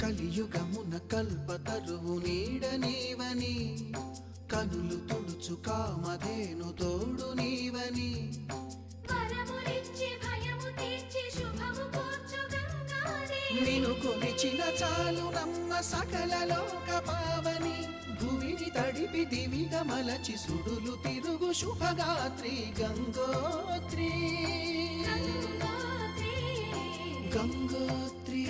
కలియుగమున కల్పతరువు నీడనీవని కనులు తుడుచు కామధేను తోడు నీవని నిను కొలిచిన చాలు నమ్మ సకల లోక పావని భూమిని తడిపి దివిగా మలచి సుడులు తిరుగు శుభగాత్రి గంగోత్రి గంగోత్రి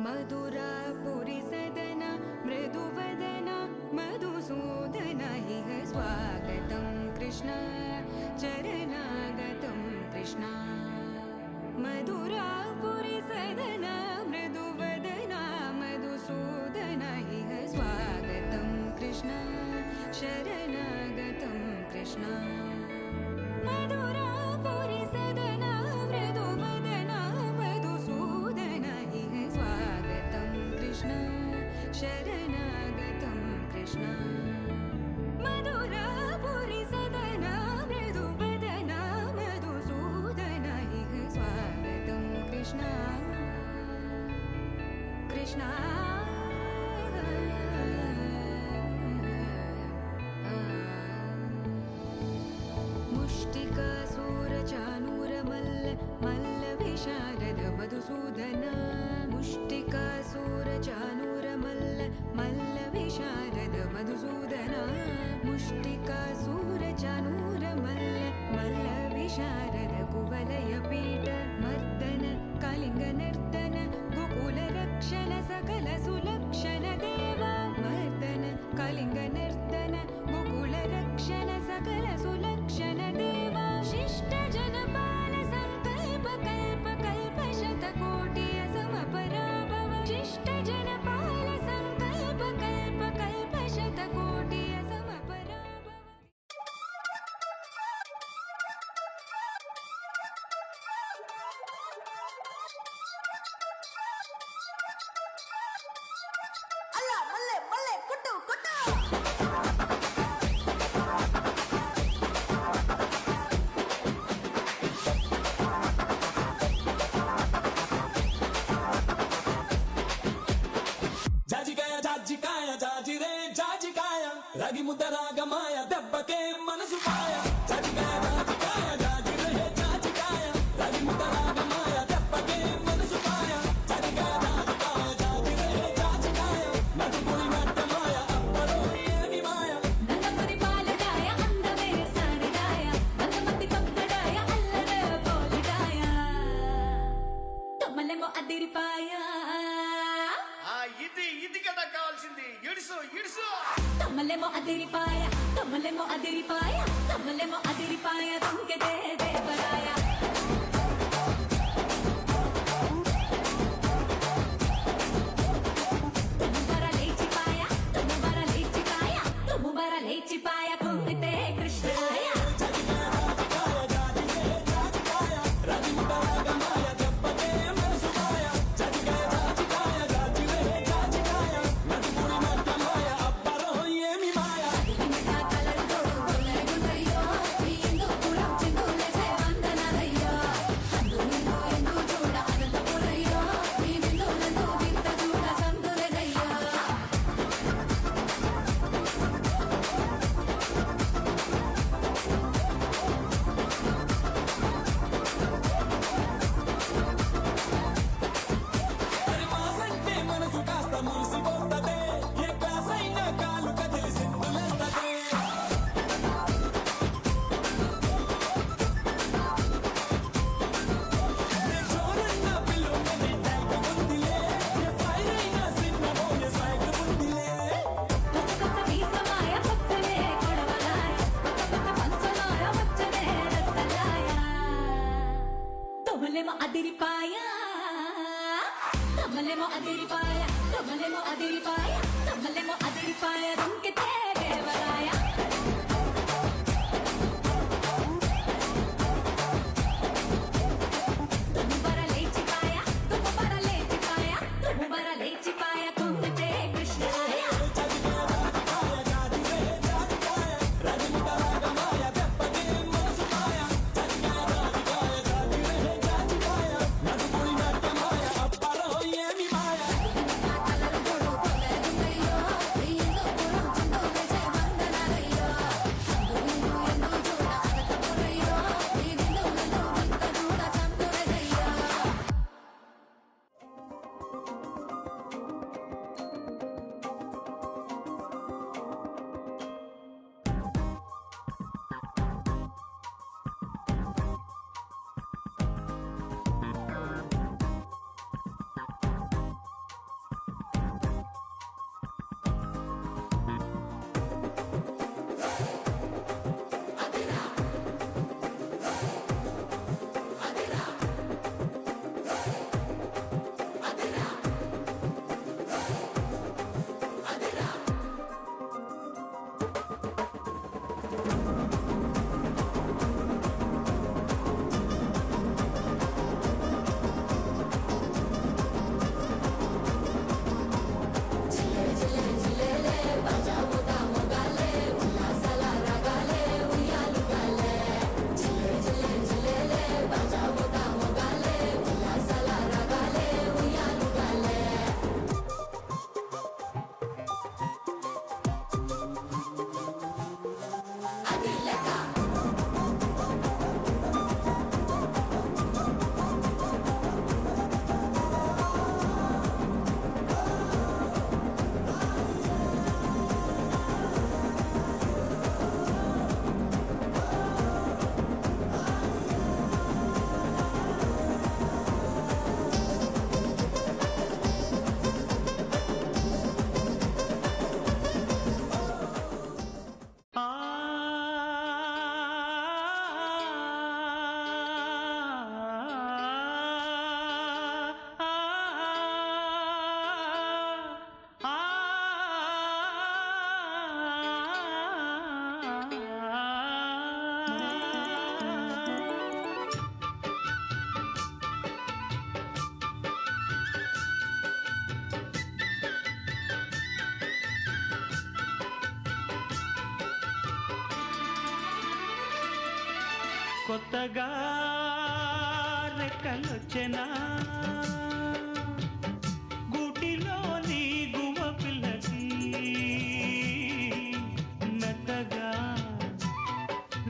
मधुरापुरि सदन मृदुवदन मधुसूदन इह स्वागतं कृष्ण चरणागतं कृष्ण मधुरापुरि सदन मृदुवदन मधुसूदन इह स्वागतं कृष्ण शरणागतं कृष्ण मधुरापुरि सदन मृदुवदन मधुसूदन इह स्वागतं कृष्ण शरणागतं कृष्ण मधुरापुरि सदन मृदुवदन मधुसूदन इह स्वागतं कृष्ण कृष्ण मुष्टिकासूरचानूरमल्ल मल्लविशारद मधुसूदन मुष्टिकासूरचानूरमल्ल मल्लविशारद मधुसूदन मुष्टिकासूरचानूरमल्ल मल्लविशारद कुवलयपीठ मर्दन कलिङ्गनर्दन गोकुलरक्षण सकल सुलक्षण देवा मर्दन कलिङ्गनर्दन गोकुलरक्षण सकल सुलक्षण देवा शिष्ट जनपाल संकल्प कल्प कल्प शतकोटि असमपराभव शिष्ट जनपाल संकल्प कल्प कल्प शतकोटि असमपराभव ಅಲ್ಲ ಮಲ್ಲೆ ಮಲ್ಲೆ ಕುಟ್ಟು ಕುಟ್ಟು జాజికాయ జాజిరే జాజికాయ రాగి ముద్ద రాగమాయ దెబ్బకే మనసు పాయ జాజికాయ జాజిరే జాజికాయ రాగి ముద్ద రాగమాయ దెబ్బకే మనసు పాయ జాజికాయ జాజిరే జాజికాయ నడుపుని నట్టమాయ అప్పలో ఏమి మాయ నందమూరి పాలడాయ అందమే సారిడాయ నందమతి కప్పడాయ అల్లరే పోలిడాయ తొమ్మలేమో అదిరిపాయ ఇది కదా కావాల్సింది. ఇడుసు ఇడుసు తొమ్మలేమో అదిరిపాయ తొమ్మలేమో అదిరిపాయ తొమ్మలేమో అదిరిపాయ దొంకెతే దేవరాయ తుమ్ముబర లేచిపాయ తుమ్ముబర లేచిపాయ తుమ్ముబర లేచిపాయ కుంగితే కృష్ణాయ రాగి ముద్ద రాగమాయ దెబ్బకే మనసు పాయ జాజికాయ జాజిరే జాజికాయ నడుపుని నట్టమాయ అప్పలో ఏమి మాయ ఇంకా కలరుతో గుల్లరుగుంటయ్యో ఈ ఇందుపురం చిందులేసే వందనాలయ్యో అందు నిందు ఎందు చూడ అనంతపురయ్యో ఈ నిందు నందు వింత చూడ సందులెనయ్యో మరి మాసంటే మనసు కాస్త మురిసిపోతదే ఏ కాసైనా కాలు కదిలి సింధులేస్తదే నే జోరన్న పిలువని ట్యాంక్ ఉందిలే ఏ పైరైనా సిన్నబోయే సైకిల్ ఉందిలే పచ్చ పచ్చ వీసమాయ పచ్చనే కొడవలాయ పచ్చ పచ్చ పంచనాయ వచ్చనే రచ్చలాయ తొమలేమో అదిరిపాయ తొమలేమో అదిరిపాయ తొమలేమో అదిరిపాయ తొమలేమో అదిరిపాయ దొంకెతే దేవరాయ తుమ్ముబర లేచిపాయ తుమ్ముబర లేచిపాయ తుమ్ముబర లేచిపాయ కుంగితే కృష్ణాయ జాజిరే జాజికాయ రాగి ముద్ద రాగమాయ దెబ్బకే మనసు పాయ జాజికాయ జాజిరే జాజికాయ నడుపుని నట్టమాయ అప్పలో ఏమి మాయ కలరుతో గుల్లరుగుంటయ్యో ఈ ఇందుపురం చిందులేసే కొత్తగా రెక్కలొచ్చెనా గూటిలోని గువ్వ పిల్లకి మెత్తగా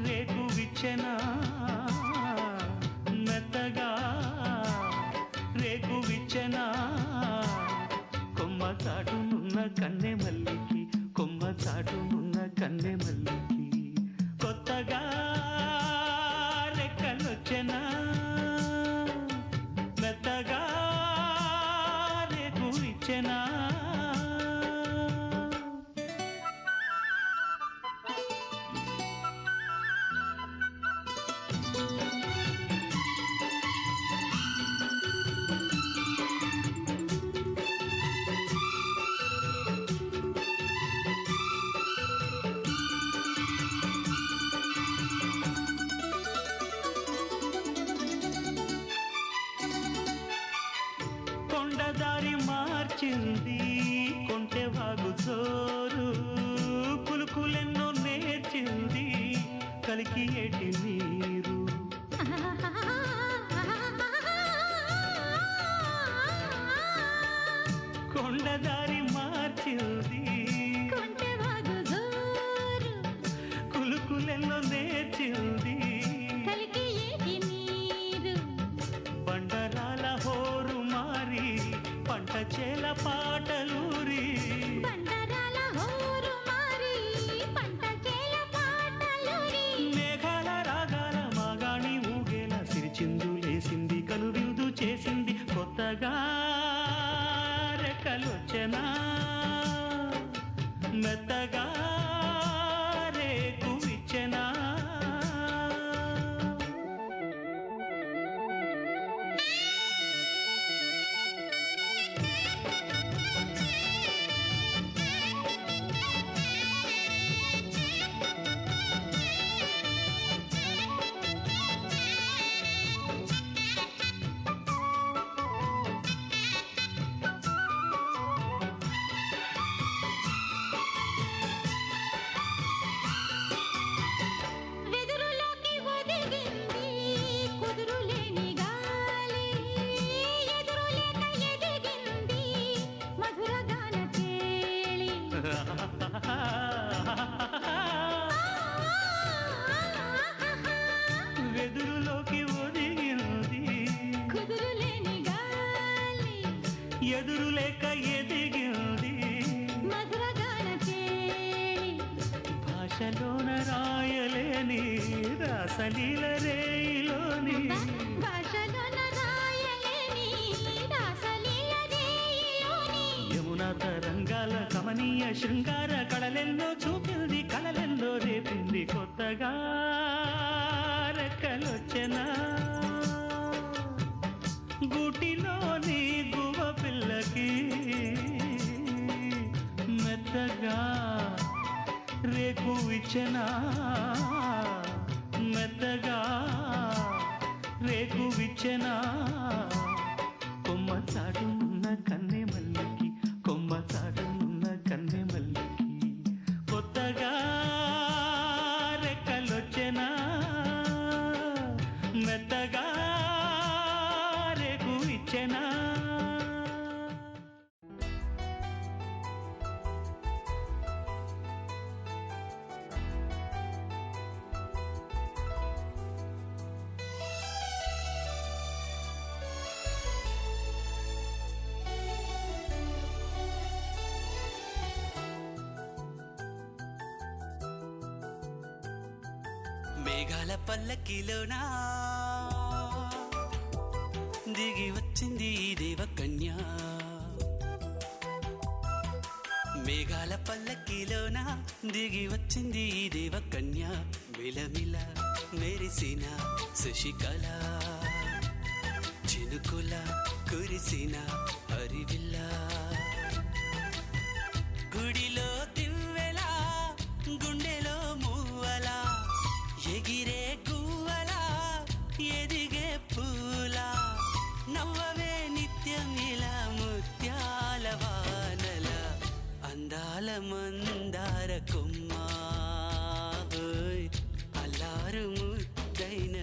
రేకు విచ్చెనా మెత్తగా రేకు విచ్చెనా కొమ్మ చాటునున్న కన్నె మల్లికి కొమ్మ చాటునున్న కన్నె మల్లికి కొత్తగా రెక్కలొచ్చెనా మెత్తగా రేకు ఇచ్చెనా కొండదారి మార్చింది కొంటెవాగు జోరు కులుకులెన్నో నేర్చింది కలికి ఏటి నీరు కొండదారి మార్చింది కులుకులెన్నో నేర్చింది బండరాల హోరు మారి పంట చేల పాటలూరి మేఘాల రాగాల మాగాణి ఊగేలా సిరిచిందులేసింది కనువిందు చేసింది కొత్తగా రెక్కలొచ్చెనా మెత్తగా రేకు ఇచ్చెనా వెదురులోకి ఒదిగింది ఎదురులేక ఎదిగింది భాషలోన రాయలేని రాసలీల రేయిలోని యమునా తరంగాల కమనీయ శృంగార కళలెన్నో చూపింది కళలెన్నో రేపింది కొత్తగా రెక్కలొచ్చెనా గూటిలోని గువ్వ పిల్లకి మెత్తగా రేకు ఇచ్చెనా మెత్తగా రేకు విచ్చెనా కొమ్మ చాటునున్న కన్నె మల్లికి కొమ్మ చాటునున్న కన్నె మల్లికి కొత్తగా రెక్కలొచ్చెనా మెత్తగా రేకు ఇచ్చెనా మేఘాల పల్లకిలోనా దిగి వచ్చింది దేవకన్య మేఘాల పల్లకిలోనా దిగి వచ్చింది దేవకన్య మిలమిల మెరిసిన శశికళ చినుకుల కురిసిన హరివిల్ల గుడిలో దివ్వెలా గుండెలో మూవలా ఎగిరే గువ్వలా ఎదిగే పూలా నవ్వవే నిత్యం ఇలా ముత్యాల వానల అందాల మందార కొమ్మ అల్లారు ముద్దైన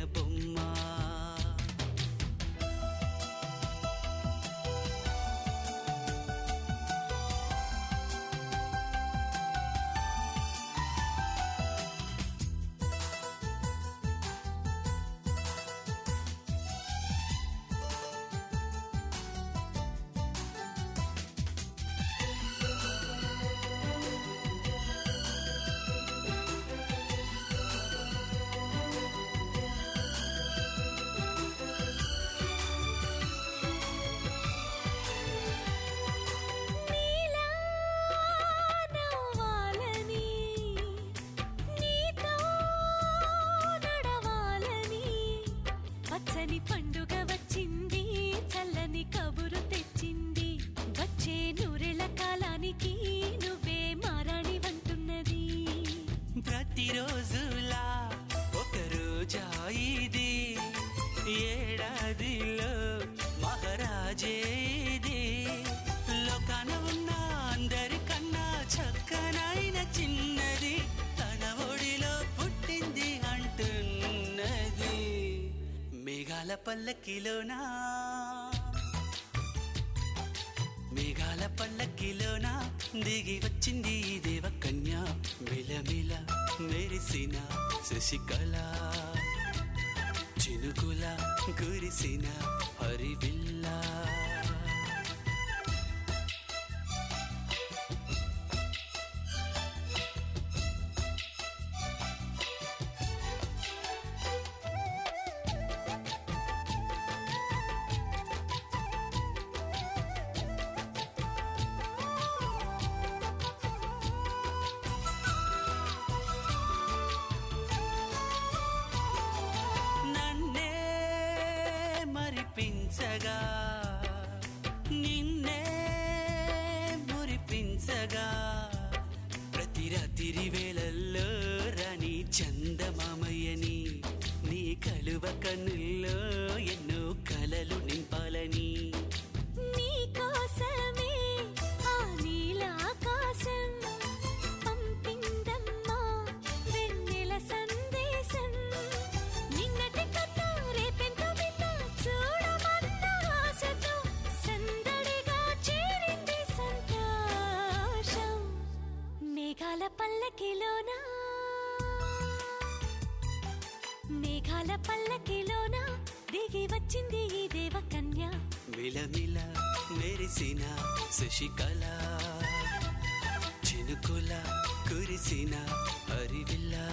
పచ్చని పండుగ వచ్చింది చల్లని కబురు తెచ్చింది వచ్చే నూరెళ్ళ కాలానికి నువ్వే మారాణి వంటున్నది ప్రతిరోజులా ఒక రోజా ఇది ఏడాదిలో మహారాజే ఇది లోకాన ఉన్న అందరికన్నా చక్కనైన చిన్నది తన ఒడిలో పుట్టింది అంటున్నది మేఘాల పల్లకిలోనా మేఘాల పల్లకిలోనా దిగి వచ్చింది ఈ దేవకన్య మిలమిల మెరిసిన శశికళ చినుకుల కురిసిన హరివిల్లా మరిపించగా నిన్నే మురిపించగా ప్రతి రాత్రి వేళల్లో రాణి చందమామయ్యని నీ కలువ కన్నుల్లో ఎన్నో కలలు నింపాలని నీ కోసమే ఆ నీలాకాశం పంపిందమ్మా వెన్నెల సందేశం నిన్నటి కన్నా రేపెంతో బిడ్డ చూడమన్న ఆశతో సందడిగా చేరింది సంతోషం మేఘాల పల్లకిలోనా మేఘాల పల్లకిలోనా దిగి వచ్చింది ఈ దేవకన్య మిలమిల మెరిసిన శశికళ చినుకుల కురిసిన హరివిల్లా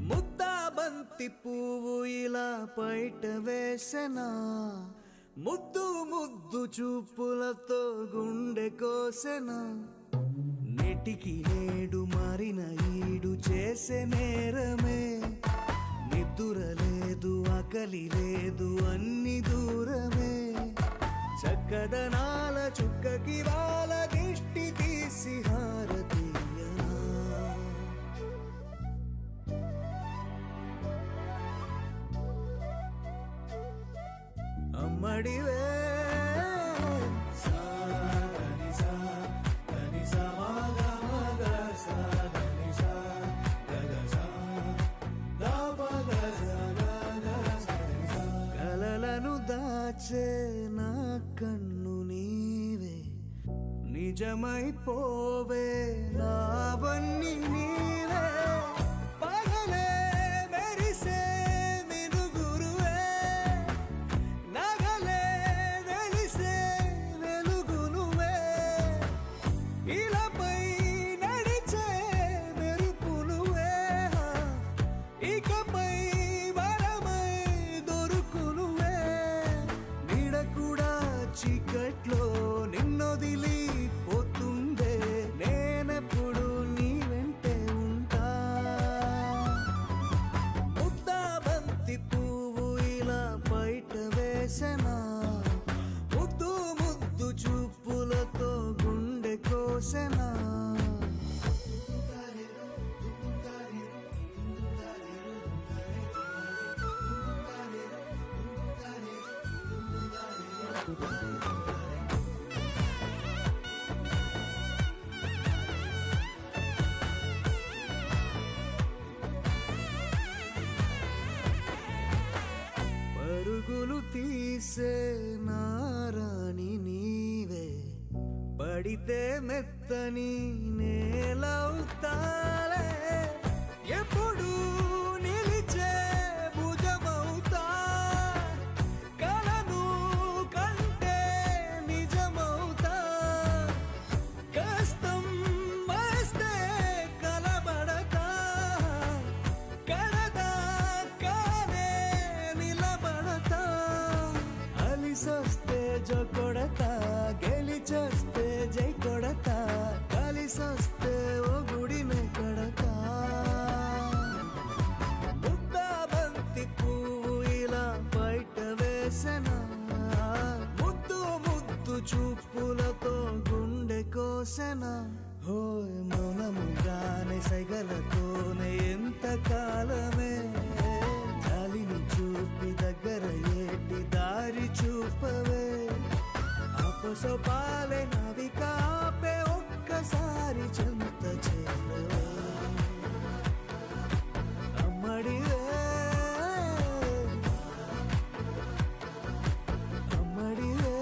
ముద్దాబంతి పువ్వు ఇలా బయట వేసెనా ముద్దు ముద్దు చూపులతో గుండె కోసెనా నెటికి నేడు మారిన ఈడు చేసే నేరమే నిద్ర లేదు ఆకలి లేదు అన్ని దూరమే చక్కదనాల చుక్కకి వాళ్ళ దిష్టి తీసి హారతీయనా అమ్మడివే కలలను దాచే నా కన్ను నీవే నిజమైపోవే నావన్నీ నీవే పగలే మెరిసే మినుగురువే నగలే వెలిసే వెలుగు నువ్వే ఇలాపై నడిచే మెరుపు నువ్వే ఇకపై వరమై దొరుకు నువ్వే నీడ కూడా చీకట్లో నిన్నొదిలి పోతుందే నేనెప్పుడు నీ వెంటే ఉంటా ముద్దాబంతి పువ్వు ఇలా బయట వేసెనా ముద్దు ముద్దు చూపులతో గుండె కోసెనా పరుగులు తీసే మెత్తని నేలవుతాలే ఎప్పుడు నిలిచే భుజమవుతా కలను కంటే నిజమవుతా కష్టం వస్తే కలబడతా కడదా కానే నిలబడతా అలిసొస్తే జో కొడతా గెలిచొస్తే జై కొడతా కలిసొస్తే ఓ గుడినే కడతా ముద్దా బంతి పువ్వు ఇలా బయట వేసెనా ముద్దు ముద్దు చూపులతో గుండె కోసెనా హోయ్ మౌనముగానే సైగలతోనే ఎంత కాలమే జాలిని చూపి దగ్గర ఏటి దారి చూపవే అపసోపాలే నవికాపే ఒక్కసారి చెంత చేరవే అమ్మడివే అమ్మడివే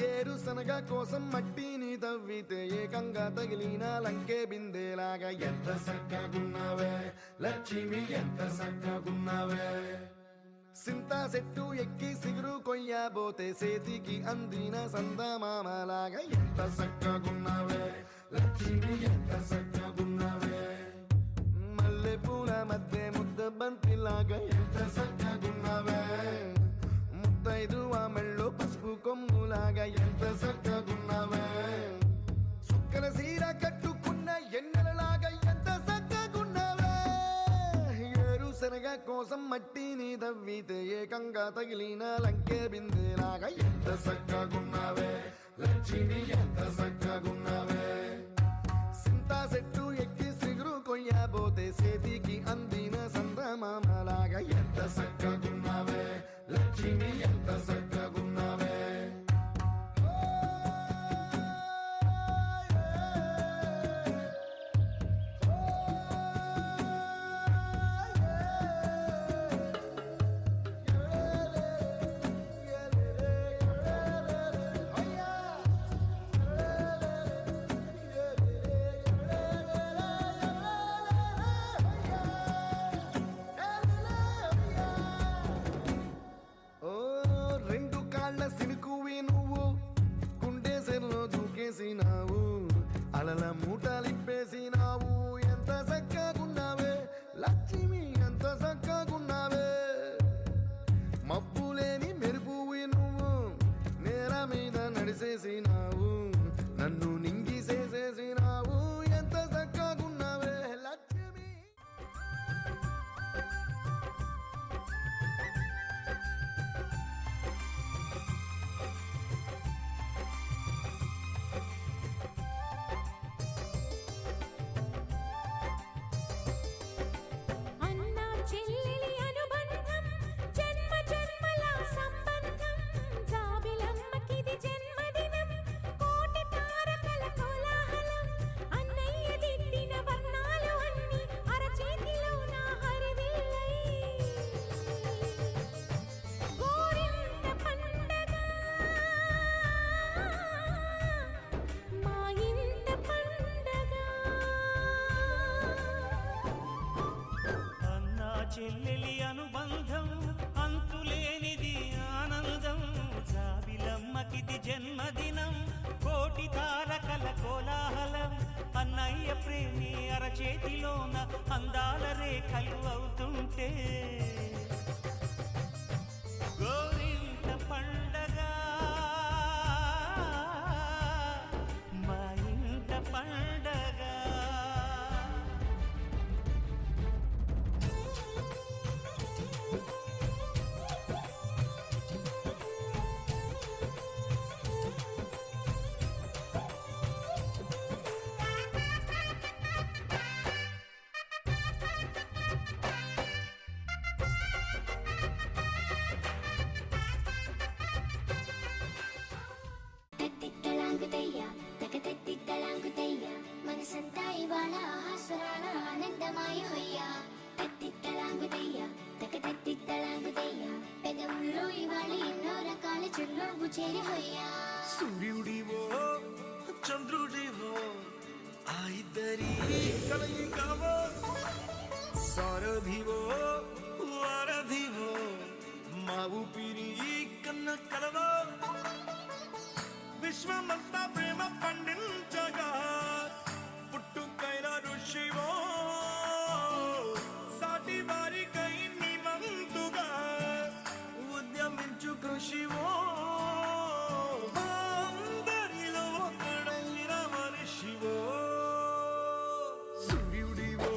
ఏరుశనగ కోసం మట్టిని తవ్వితే ఏకంగా తగిలిన లంకే బిందేలాగా ఎంత సక్కగున్నావే లక్ష్మి ఎంత సక్కగున్నావే సింతా చెట్టు ఎక్కి సిగురు కొయ్యబోతే చేతికి అందిన సందమామలాగా ఎంత సక్కగున్నావే లక్ష్మి ఎంత సక్కగున్నావే మల్లె పూల మధ్య ముద్ద బంతిలాగా ఎంత సక్కగున్నావే ముద్దైదు మెళ్ళో పసుపు కొమ్ములాగా ఎంత సక్కగున్నావే సుక్కల సీర కట్టుకున్న ఎన్నెలలాగా ఎంత సక్కగున్నావే ఏరుశనగ కోసం మట్టిని తవ్వితే ఏకంగా తగిలిన లంకే బిందేలాగా ఎంత సక్కగున్నావే లక్ష్మి ఎంత సక్కగున్నావే సింతా చెట్టు ఎక్కి సిగురు కొయ్యబోతే చేతికి అందిన సందమామలాగా ఎంత సక్కగున్నావే లక్ష్మి ఎంత సక్కగున్నావే రెండు కాళ్ళ సినుకువి నువ్వు గుండెసెల్లో దూకేసినావు అలల మూటలిప్పేసినావు ఎంత చక్కగున్నావే లక్ష్మి ఎంత చక్కగున్నావే మబ్బులేని మెరుపువి నువ్వు నేల మీద నడిసేసినావు నన్ను నింగిసేసేసినావు ఎంత చక్కగున్నావే లక్ష్మి అన్నా చెల్లెలి అనుబంధం జన్మ జన్మల సంబంధం జాబిలమ్మకిది జన్మదినం కోటి తారకల కోలాహలం అన్నయ్య దిద్దిన వర్ణాలు అన్ని అరచేతిలో నా హరివిల్లై గోరింట పండగ మా ఇంట పండగ అన్నా చెల్లెలి అనుబంధం అంతులేనిది ఆనందం జాబిలమ్మకిది జన్మదినం కోటి తారకల కోలాహలం అన్నయ్య ప్రేమి అరచేతిలోన అందాల రేఖలు అవుతుంటే గోరింట పండగ మా ఇంట పండగ చేరిపోయా సూర్యుడివో చంద్రుడివో ఆ ఇద్దరి కలయికవో సారథివో వారధివో మా ఊపిరి కన్న కలవో విశ్వమంతా ప్రేమ పండించగా పుట్టుకైన ఋషివో సాటి వారికై నిమంతుగా ఉద్యమించు కృషివో అందరిలో ఒకడైన మనిషివో సూర్యుడివో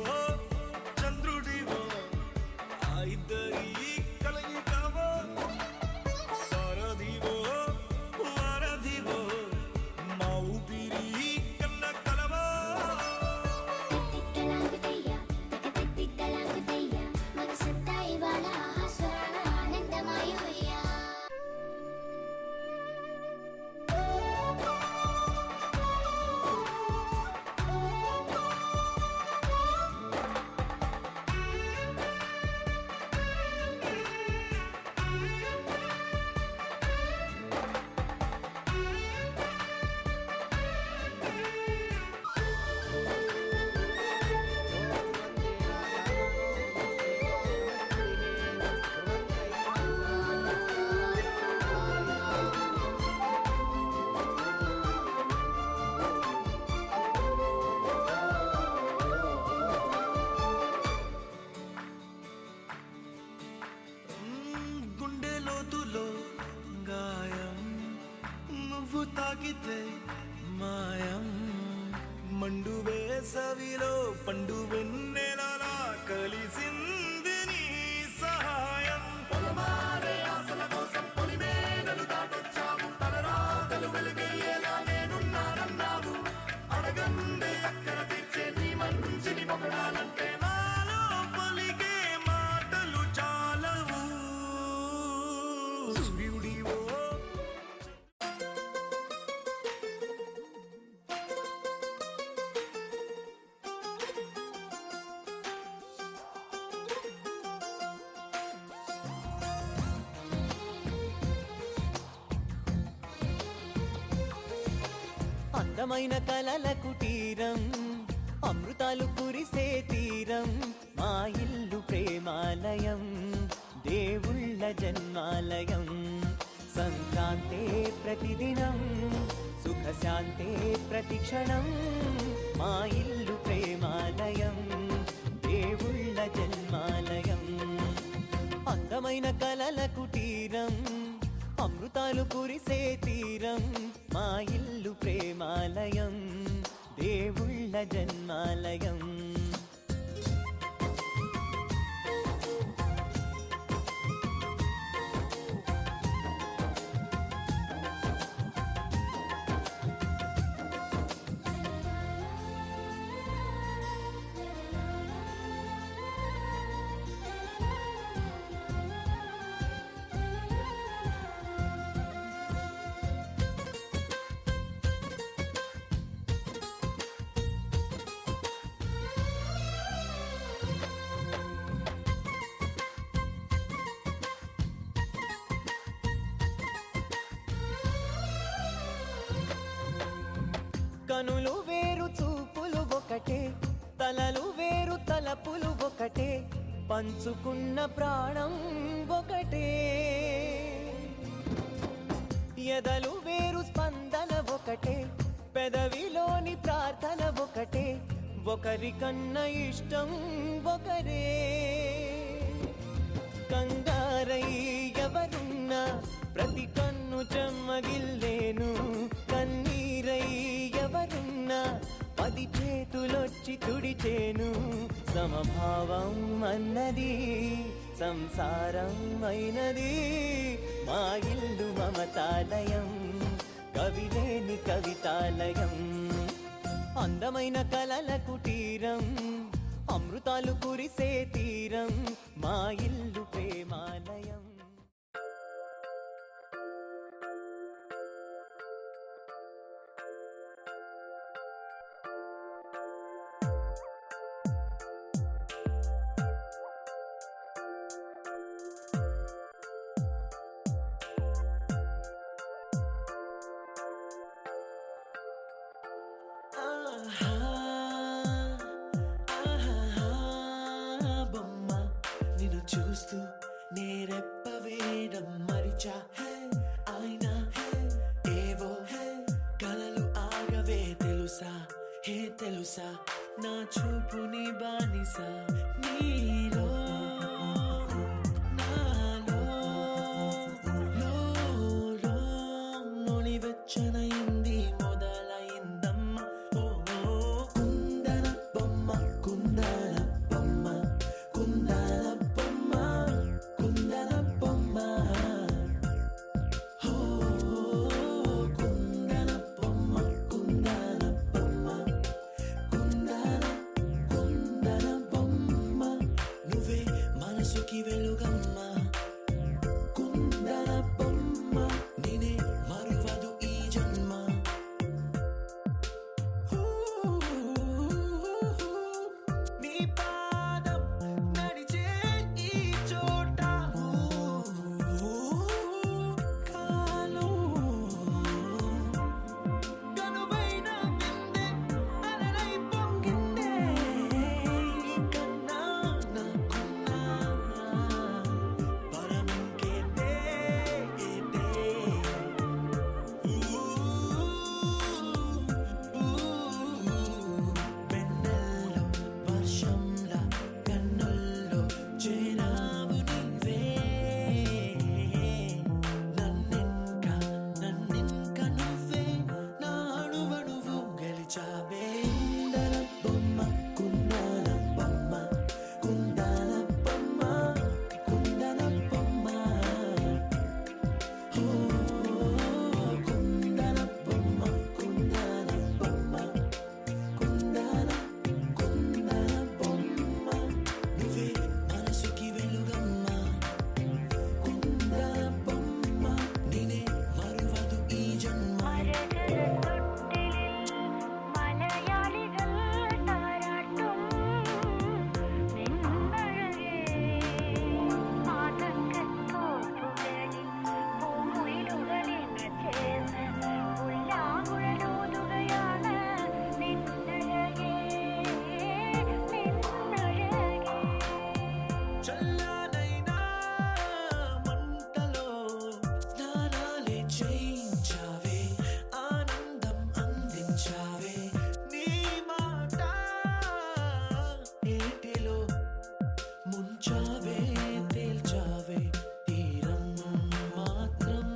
చంద్రుడివో ఆ ఇద్దరి కలయికవో సారథివో వారధివో మా ఊపిరి కన్న కలవో తిక్కలాంగుతయ్యా తిక్కలాంగుతయ్యా మనసంతా ఇవాళ ఆస్వాన ఆనందమయోయ్యా గుండె లోతులో గాయం నువ్వు తాకితే మాయం మండు వేసవిలో పండు వెన్నెలలా కలిసింది నీ సహాయం పొలమారే ఆశల కోసం పొలిమేనలు దాటొచ్చావు తలరాతలు వెలుగయ్యేలా నేనున్నానన్నావు అడగందే అక్కర తీర్చే నీ మంచిని పొగడాలంటే నాలో పలికే మాటలు చాలవు సూర్యుడివో అందమైన కలల కుటీరం అమృతాలు కురిసే తీరం మా ఇల్లు ప్రేమాలయం దేవుళ్ళ జన్మాలయం సంక్రాంతే ప్రతిదినం సుఖశాంతే ప్రతిక్షణం మా ఇల్లు ప్రేమాలయం దేవుళ్ళ జన్మాలయం అందమైన కలల కుటీరం అమృతాలు కురిసే తీరం మా ఇల్లు ప్రేమాలయం దేవుళ్ళ జన్మాలయం కనులు వేరు చూపులు ఒకటే తలలు వేరు తలపులు ఒకటే పంచుకున్న ప్రాణం ఒకటే ఎదలు వేరు స్పందన ఒకటే పెదవిలోని ప్రార్థన ఒకటే ఒకరికన్నా ఇష్టం ఒకరే కంగారై ఎవరున్నా ప్రతి కన్ను చెమ్మగిల్లేను కన్నీరై ఎవరున్నా 10 చేతులొచ్చి తుడిచేను సమభావం అన్నది సంసారం అయినది మా ఇల్లు మమతాలయం కవిలేని కవితాలయం అందమైన కలల కుటీరం అమృతాలు కురిసే తీరం మా ఇల్లు ప్రేమాలయం బొమ్మ నిన్ను చూస్తూ నేరెప్ప వేయడం మరిచా అయినా ఏవో కలలు ఆగవే తెలుసా హే తెలుసా నా చూపు నీ బానిసా నీలో నాలో లోని వెచ్చనైంది మొదలైందమ్మ ఓ కుందన బొమ్మ కుందన బొమ్మ కుందన బొమ్మ కుందన బొమ్మ ఓ కుందన బొమ్మ కుందన బొమ్మ కుందన బొమ్మ నువ్వే మనసుకి వెలుగమ్మ కుందన బొమ్మ నేనే మరువదు ఈ జన్మ నీ పాదం నడిచే ఈ చోట కాలం కనువైన విందే అలరై పొంగిందే కన్నా నాకున్నా పరమింకేదే వెన్నెల్లో వర్షంలా కన్నుల్లో చేరావు నీవే నన్నింక నువ్వే నా అణువణువు గెలిచావే కుందన బొమ్మ కుందన బొమ్మ కుందన బొమ్మ కుందన బొమ్మ ఓ కుందన బొమ్మ కుందన బొమ్మ కుందన బొమ్మ నువ్వే మనసుకి వెలుగమ్మ కుందన బొమ్మ నేనే మరువదు ఈ జన్మ చల్లనైనా మంటలో స్నానాలే చేయించావే ఆనందం అందించావే నీ మాట ఏటిలో ముంచావే తేల్చావే తీరం మాత్రం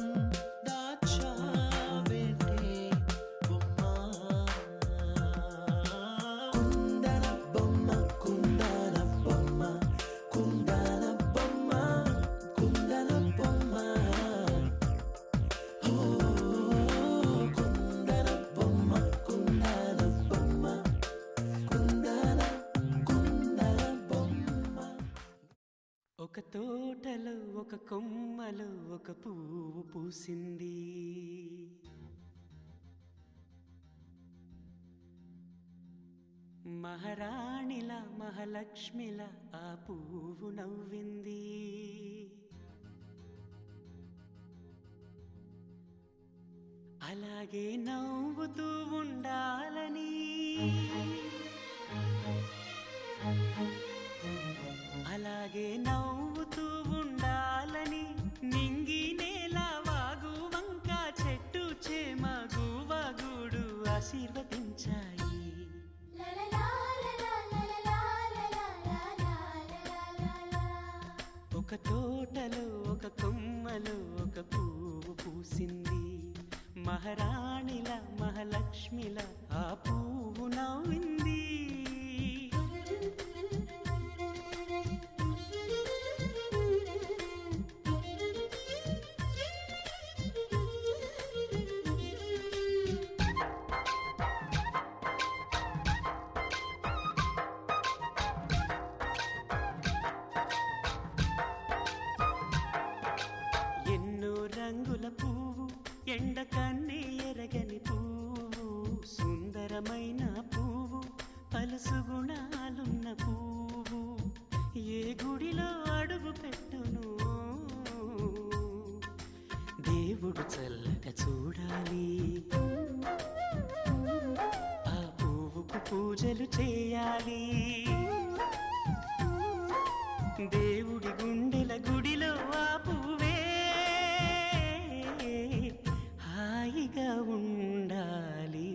దాచావేంటే బొమ్మ కుందన బొమ్మ కుందన బొమ్మ కుందన బొమ్మ కుందన బొమ్మ ఓ కుందన బొమ్మ కుందన బొమ్మ కుందన బొమ్మ ఒక తోటలో ఒక కొమ్మలో ఒక పువ్వు పూసింది మహారాణిలా మహాలక్ష్మిలా ఆ పువ్వు నవ్వింది అలాగే నవ్వుతూ ఉండాలని అలాగే నవ్వుతూ ఉండాలని నింగి నేల వాగు వంక చెట్టు చేమ గువగూడు ఆశీర్వదించాయి ఒక తోటలో ఒక కొమ్మలో ఒక పువ్వు పూసింది మహారాణిల మహాలక్ష్మిల ఆ పువ్వు నవ్వింది ఎండ కన్నే ఎరగని పువ్వు సుందరమైన పూజలు చేయాలి. దేవుడి గుండెల గుడిలో ఆ పువ్వే హాయిగా ఉండాలి.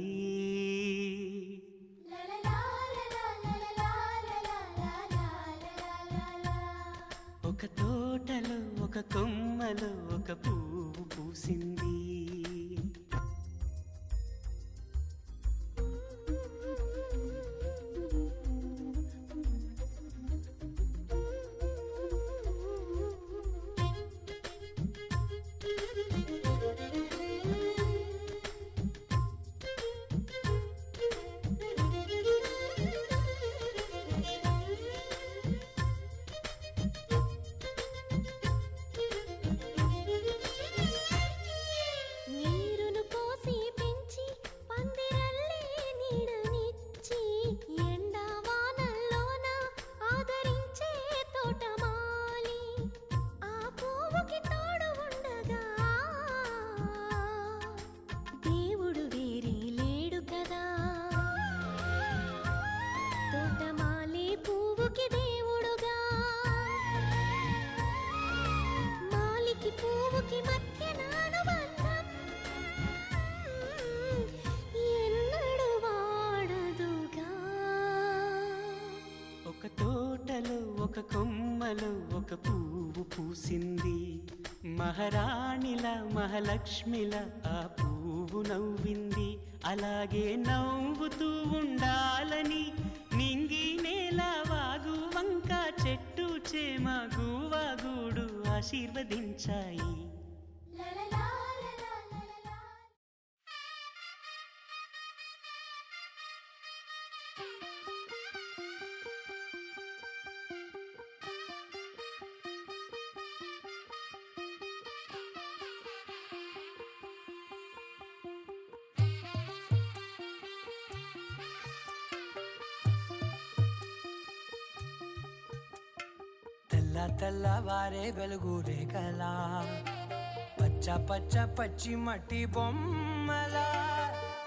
ఒక తోటలో ఒక కొమ్మలో ఒక పువ్వు పూసింది. నీరును పోసి పెంచి పందిరల్లే నీడనిచ్చి ఎండా వానల్లోన ఆదరించే తోటమాలి ఆ పువ్వుకి తోడు ఉండగా దేవుడు వేరే లేడు కదా. తోటమాలి పువ్వుకి దేవుడుగా మాలికి పువ్వుకి మధ్య అనుబంధం ఎన్నడు వాడదుగా. ఒక తోటలో ఒక కొమ్మలో ఒక పువ్వు పూసింది. మహారాణిలా మహాలక్ష్మిలా ఆ పువ్వు నవ్వింది. అలాగే నవ్వుతూ ఉండాలని నింగి నేల వాగు వంక చెట్టు చేమ గువాగూడు ఆశీర్వదించాయి. తెల్ల తెల్లవారే వెలుగు రేఖలా పచ్చ పచ్చ పచ్చి మట్టి బొమ్మలా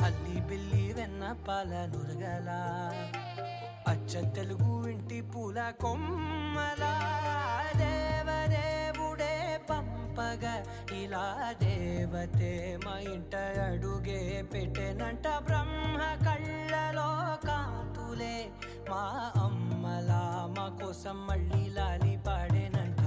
అల్లి బిల్లి వెన్న పాల నురగలా అచ్చ తెలుగు ఇంటి పూల కొమ్మలా దేవదేవుడే పంపగా ఇలా దేవతే మా ఇంట అడుగే పెట్టెనంట. బ్రహ్మ కళ్ళలో కాంతులే మా అమ్మలా మా కోసం మళ్ళీ లాలి పాడేనంట.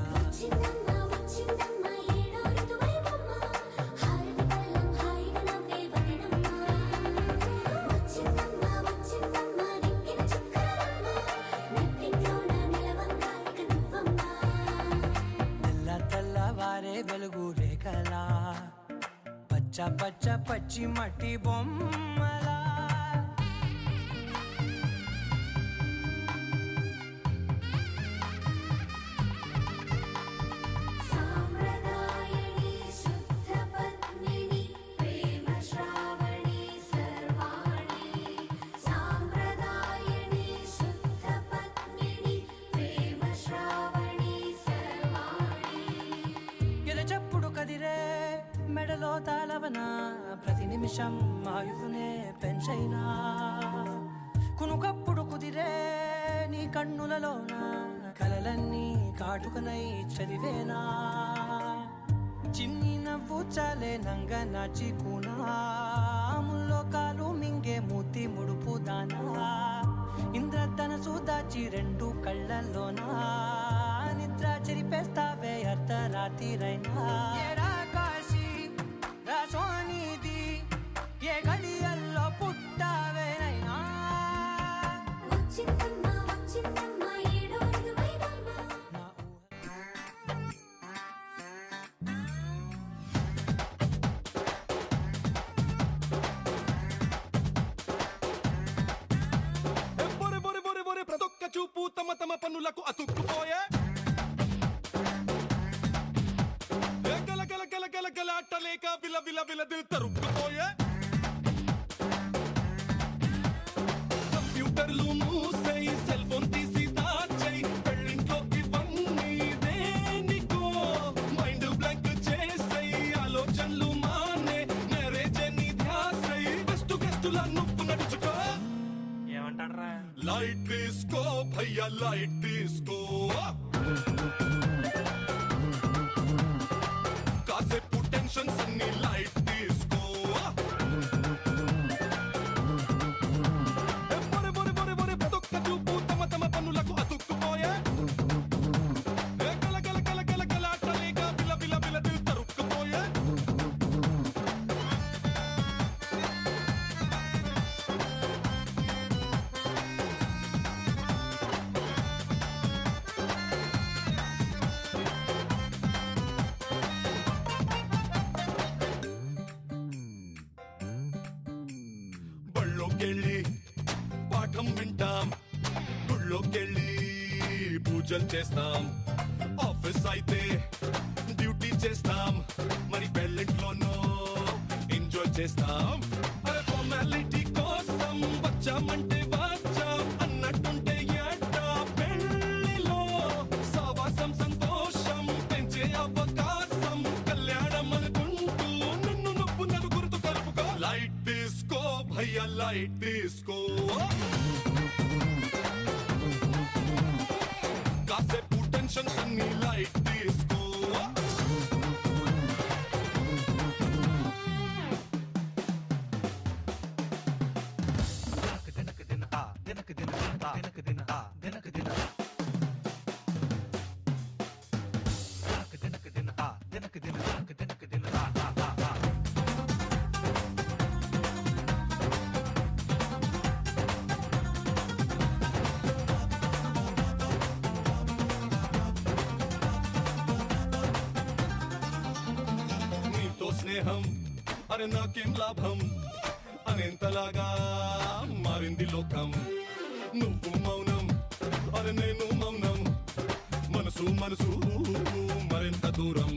తెల్ల తెల్లవారే వెలుగు రేఖలా పచ్చ పచ్చ పచ్చి మట్టి బొమ్మలా. సాంప్రదాయని శుద్ధ పద్మిని ప్రేమ శ్రావణి సర్వాణి. సాంప్రదాయని శుద్ధ పద్మిని ప్రేమ శ్రావణి సర్వాణి. ఎరచప్పుడు కదిరే మెడలో తాళవన ప్రతి నిమిషం ఆయువునే పెంచైనా. కునుకప్పుడు కుదిరే నీ కన్నులలోన కలలన్నీ కాటుకనై చదివేనా. చిన్ని నవ్వు చాలే నంగ నాచి కూనాముల్లో కాలు మింగే మూతి ముడుపు దానా. ఇంద్రధనసు దాచి రెండు కళ్ళల్లోనా నిద్ర చెరిపేస్తావే అర్ధరాత్రిరైనా. కాశీ రాసోనిది ఏ గడియల్లో పుట్టావేనైనా. వచ్చిందమ్మా వచ్చిందమ్మా ఏడో ఋతువైవమ్మ. బొరె బొరె బొరె బొరె ప్రతొక్క చూపు తమ తమ పన్నులకు అతుక్కుపోయే. గల గల గల గల గల అట్టలేక విల విల విల దిల్ తరుక్కుపోయే. కంప్యూటర్లు మూసై సెల్ ఫోన్ తీసి దాచై పెళ్ళింట్లోకి వన్నీ దేనికో. మైండ్ బ్లాంక్ చేసై ఆలోచనలు మానే మ్యారేజ్ అని ధ్యాసై బెస్ట్ గెస్టులా నువ్వు నడుచుకో. ఏమంటాడరా? లైట్ తీసుకో భయ్యా లైట్ తీసుకో కాసేపు టెన్షన్స్ అన్ని లైట్ తీసుకో తొక్క చూపు తమ తమ పనులకు అతుక్కుపోయే గల గల గల గల గల అట్టలేక బిల బిల బిల బిల తరుక్కుపోయే బళ్ళోకెళ్ళి పాఠం వింటాం గుళ్ళోకెళ్ళి పూజలు చేస్తాం ఆఫీస్ అయితే డ్యూటీ చేస్తాం మరి పెళ్ళింట్లోనో ఎంజాయ్ చేస్తాం అరే ఫార్మాలిటీ కోసం వచ్చామంటే వచ్చాం అన్నట్టుంటే ఎట్టా పెళ్ళిలో సావాసం సంతోషం పెంచే అవకాశం కళ్యాణం అనుకుంటూ నిన్ను నవ్వు నలుగురితో కలుపుకో లైట్ తీసుకో భయ్యా లైట్ తీసుకో కాసేపు టెన్షన్స్ అన్ని లైట్ తీసుకో నీతో స్నేహం అరే నాకేం లాభం అనేంతలాగా మారింది లోకం నువ్వు మౌనం అరే నేను మౌనం మనసు మనసు మరింత దూరం